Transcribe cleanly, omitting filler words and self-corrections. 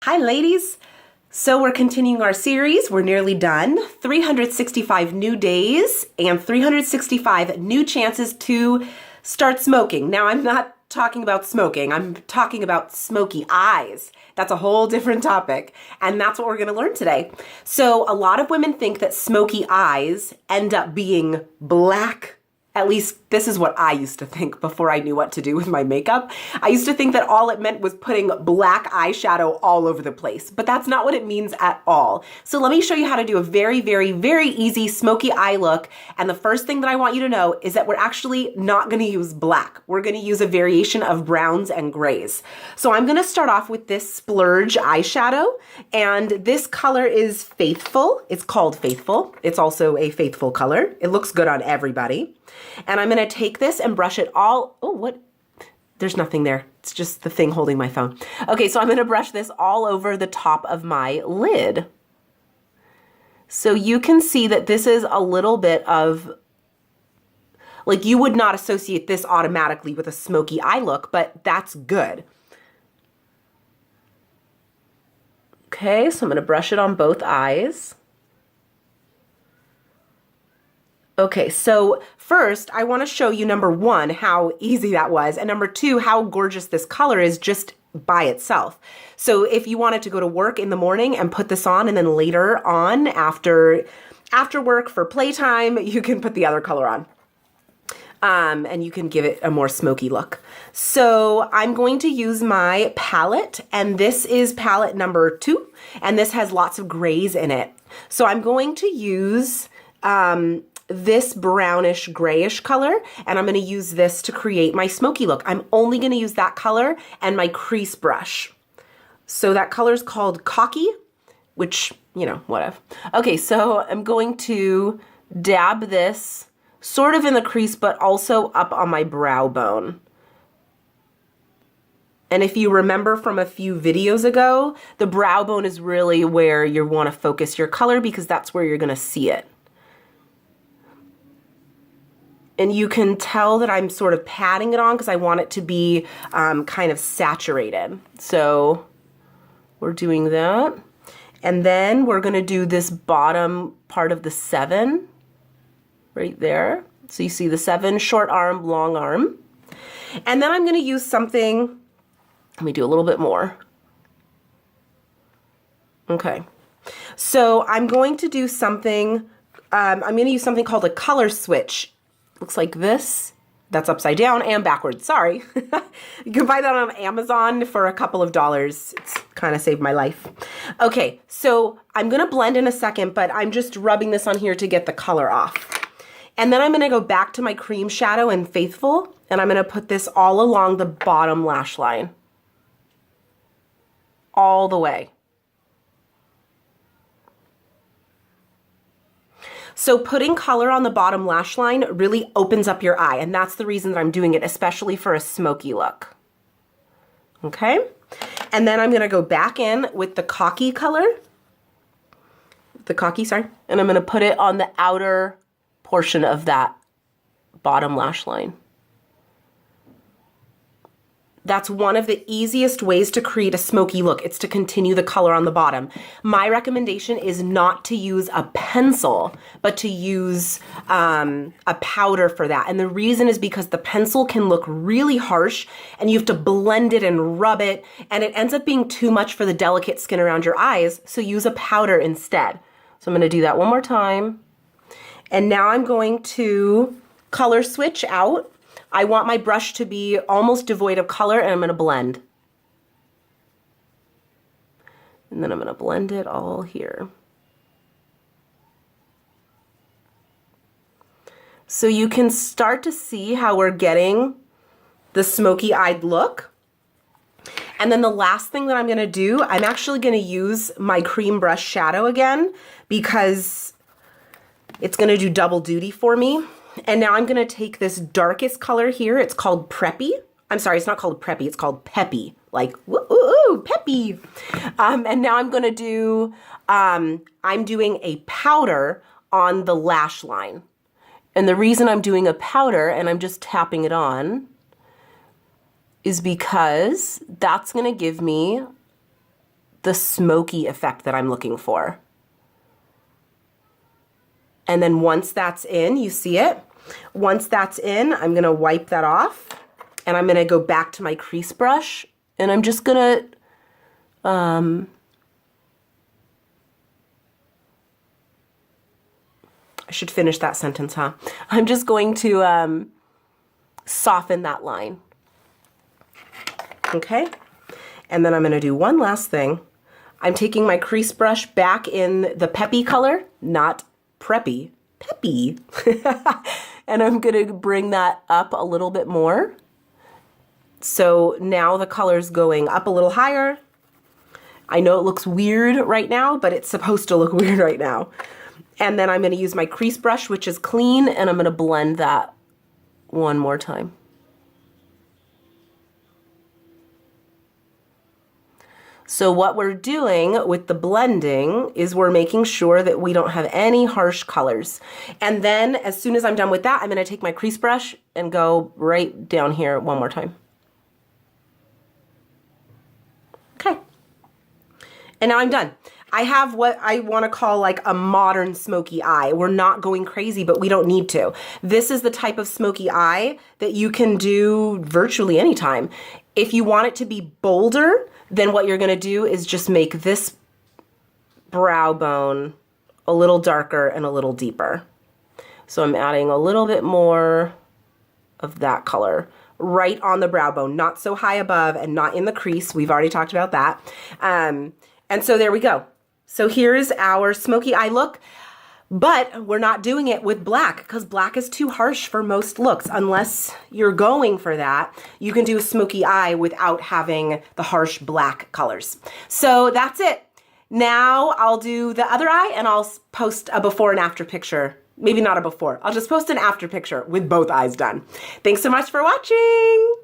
Hi ladies! So we're continuing our series. We're nearly done. 365 new days and 365 new chances to start smoking. Now I'm not talking about smoking. I'm talking about smoky eyes. That's a whole different topic. And that's what we're going to learn today. So a lot of women think that smoky eyes end up being black. At least this is what I used to think before I knew what to do with my makeup. I used to think that all it meant was putting black eyeshadow all over the place, but that's not what it means at all. So let me show you how to do a very, very, very easy smoky eye look. And the first thing that I want you to know is that we're actually not gonna use black. We're gonna use a variation of browns and grays. So I'm gonna start off with this splurge eyeshadow, and this color is Faithful. It's called Faithful. It's also a faithful color. It looks good on everybody. And I'm gonna take this and brush it all, oh, what? There's nothing there. It's just the thing holding my phone. Okay, so I'm gonna brush this all over the top of my lid. So you can see that this is a little bit of, like, you would not associate this automatically with a smoky eye look, but that's good. Okay, so I'm gonna brush it on both eyes. Okay, so first I want to show you, number one, how easy that was, and number two, how gorgeous this color is just by itself. So if you wanted to go to work in the morning and put this on, and then later on after work for playtime, you can put the other color on. And you can give it a more smoky look. So I'm going to use my palette, and this is palette number 2, and this has lots of grays in it. So I'm going to use this brownish grayish color, and I'm going to use this to create my smoky look. I'm only going to use that color and my crease brush. So that color is called Cocky, which, you know, whatever. Okay, so I'm going to dab this sort of in the crease, but also up on my brow bone. And if you remember from a few videos ago, the brow bone is really where you want to focus your color, because that's where you're going to see it. And you can tell that I'm sort of patting it on because I want it to be kind of saturated. So we're doing that. And then we're gonna do this bottom part of the 7 right there. So you see the 7, short arm, long arm. And then I'm gonna use something, let me do a little bit more. Okay, so I'm going to do something, I'm gonna use something called a color switch. Looks like this. That's upside down and backwards, sorry. You can buy that on Amazon for a couple of dollars. It's kind of saved my life. Okay, so I'm gonna blend in a second, but I'm just rubbing this on here to get the color off. And then I'm gonna go back to my cream shadow in Faithful, and I'm gonna put this all along the bottom lash line. All the way. So putting color on the bottom lash line really opens up your eye, and that's the reason that I'm doing it, especially for a smoky look. Okay? And then I'm gonna go back in with the Cocky color, and I'm gonna put it on the outer portion of that bottom lash line. That's one of the easiest ways to create a smoky look. It's to continue the color on the bottom. My recommendation is not to use a pencil, but to use a powder for that. And the reason is because the pencil can look really harsh, and you have to blend it and rub it, and it ends up being too much for the delicate skin around your eyes, so use a powder instead. So I'm gonna do that one more time. And now I'm going to color switch out. I want my brush to be almost devoid of color, and I'm going to blend. And then I'm going to blend it all here. So you can start to see how we're getting the smoky-eyed look. And then the last thing that I'm going to do, I'm actually going to use my cream brush shadow again, because it's going to do double duty for me. And now I'm gonna take this darkest color here. It's called Preppy. I'm sorry, it's not called Preppy, it's called Peppy. Like, woo, Peppy. And now I'm gonna do, I'm doing a powder on the lash line. And the reason I'm doing a powder, and I'm just tapping it on, is because that's gonna give me the smoky effect that I'm looking for. And then once that's in, you see it? Once that's in, I'm gonna wipe that off and I'm gonna go back to my crease brush and I'm just gonna, I should finish that sentence, huh? I'm just going to soften that line. Okay? And then I'm gonna do one last thing. I'm taking my crease brush back in the peppy color, not preppy, peppy. And I'm gonna bring that up a little bit more. So now the color's going up a little higher. I know it looks weird right now, but it's supposed to look weird right now. And then I'm gonna use my crease brush, which is clean, and I'm gonna blend that one more time. So what we're doing with the blending is we're making sure that we don't have any harsh colors. And then as soon as I'm done with that, I'm gonna take my crease brush and go right down here one more time. Okay. And now I'm done. I have what I wanna call like a modern smoky eye. We're not going crazy, but we don't need to. This is the type of smoky eye that you can do virtually anytime. If you want it to be bolder, then what you're gonna do is just make this brow bone a little darker and a little deeper. So I'm adding a little bit more of that color right on the brow bone, not so high above and not in the crease. We've already talked about that. And so there we go. So here's our smoky eye look, but we're not doing it with black because black is too harsh for most looks. Unless you're going for that, you can do a smoky eye without having the harsh black colors. So that's it. Now I'll do the other eye and I'll post a before and after picture. Maybe not a before. I'll just post an after picture with both eyes done. Thanks so much for watching.